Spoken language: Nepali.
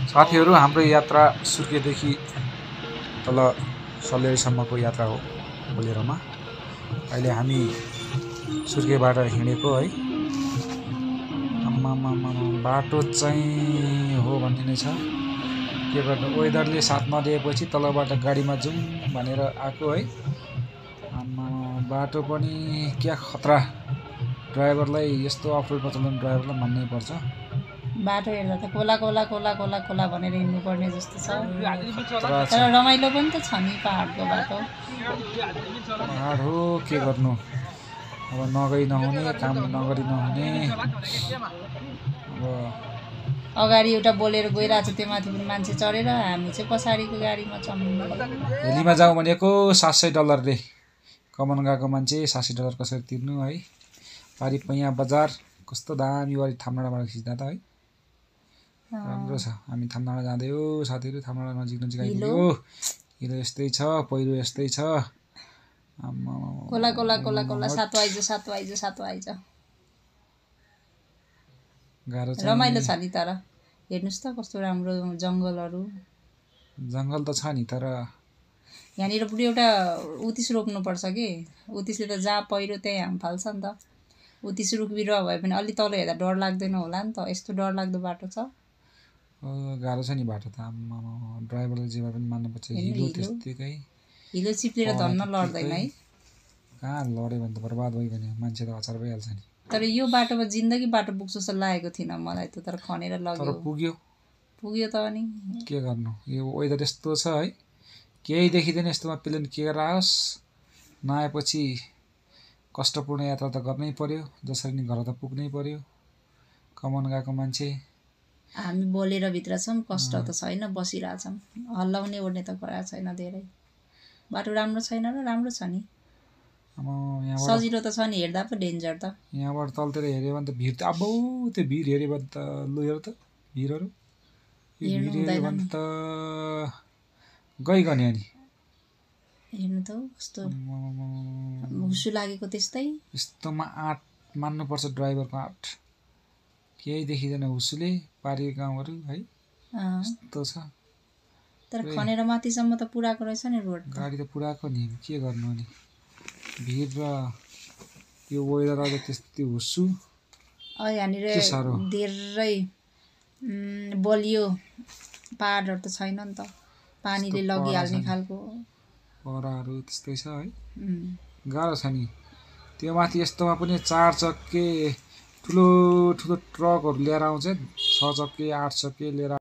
साथीहरू हाम्रो यात्रा सुर्खेतदेखि तल सल्लेरीसम्मको यात्रा हो बोलेरोमा। अहिले हामी सुर्खेतबाट हिँडेको है। आम्मामामा बाटो चाहिँ हो भन्ने नै छ। के गर्नु, वेदरले साथ नदिएपछि तलबाट गाडीमा जाउँ भनेर आएको है। आम्मा बाटो पनि क्या खतरा। ड्राइभरलाई यस्तो अफरोडमा चलाउने ड्राइभरलाई मान्नै पर्छ। बाटो हेर्दा त Cola Cola Cola Cola Cola भनेर हिँड्नु पर्ने जस्तो छ। तर रमाइलो पनि त छ नि पहाडको बाटो। पहाड हो, के गर्नु अब, नगई नहुने काम नगरी नहुने। अब अगाडि एउटा बोलेर गइरहेको छ, त्यो माथि पनि मान्छे चढेर, हामी चाहिँ पछाडिको गाडीमा चढ्नु। हेलीमा जाउँ भनेको $700 रे। कमान गएको मान्छे $700 कसरी तिर्नु है। पारी पैया बजार कस्तो दामी वाली थामडाँडाबाट खिच्दा त है। राम्रो छ। हामी थामडाँडा जाँदै हो साथीहरू। थामडाँडा नजिक आइपुग्यो। हिलो यस्तै छ, पहिरो यस्तै छ। आम्मा कोला कोला कोला कोला सातो आइज गाह्रो छ। रमाइलो छ नि। तर हेर्नुहोस् त कस्तो राम्रो जङ्गलहरू। जङ्गल त छ नि, तर यहाँनिर पुरै एउटा उत्तिस रोप्नुपर्छ कि। उत्तिसले त जहाँ पहिरो त्यहीँ हाम फाल्छ नि त। उत्तिस रुख बिरुवा भयो भने अलि तल हेर्दा डर लाग्दैन होला नि त। यस्तो डर लाग्दो बाटो छ। गाह्रो छ नि बाटो त। आम्मा ड्राइभरले जे भए पनि मान्नुपर्छ। हिलो त्यस्तैकै, हिलो चिप्लेर धन्न लड्दैन है। कहाँ लड्यो भने त बर्बाद भइगयो नि, मान्छे त अचार भइहाल्छ नि। तर यो बाटोमा जिन्दगी बाटो पुग्छ जस्तो लागेको थिएन मलाई त। तर खनेर लग्यो। तर पुग्यो त अनि के गर्नु। यो वेदर यस्तो छ है, केही देखिँदैन। यस्तोमा प्लेन के आओस् नआएपछि कष्टपूर्ण यात्रा त गर्नै पर्यो। जसरी नि घर त पुग्नै पर्यो। कमान गएको मान्छे हामी बोलेर भित्र छौँ, कष्ट त छैन, बसिरहेछौँ। हल्लाउने ओर्ने त गरेको छैन धेरै। बाटो राम्रो छैन र राम्रो छ नि। सजिलो त छ नि, हेर्दा पो डेन्जर त। यहाँबाट तलतिर हेऱ्यो भने त भिड त अब त्यो भिड हेऱ्यो भने त लु हेर त भिडहरू। यो भिड हेऱ्यो भने त गइगने अनि। हेर्नु त कस्तो हुसु लागेको त्यस्तै। यस्तोमा आँट मान्नुपर्छ ड्राइभरको आँट। केही देखिँदैन हुसुले पारिएको गाउँहरू है। यस्तो छ। तर खनेर माथिसम्म त पुऱ्याएको रहेछ नि रोड। गाडी त पुऱ्याएको नि, के गर्नु अनि। भिड र यो वेदर अझ त्यस्तै हुसु। यहाँनिर धेरै बलियो पहाडहरू त छैन नि त। पानीले लगिहाल्ने खालको पहराहरू त्यस्तै छ है। गाह्रो छ नि। त्यो माथि यस्तोमा पनि 4 चक्के ठुलो ठुलो ट्रकहरू लिएर आउँछ। 6 चक्के 8 चक्के लिएर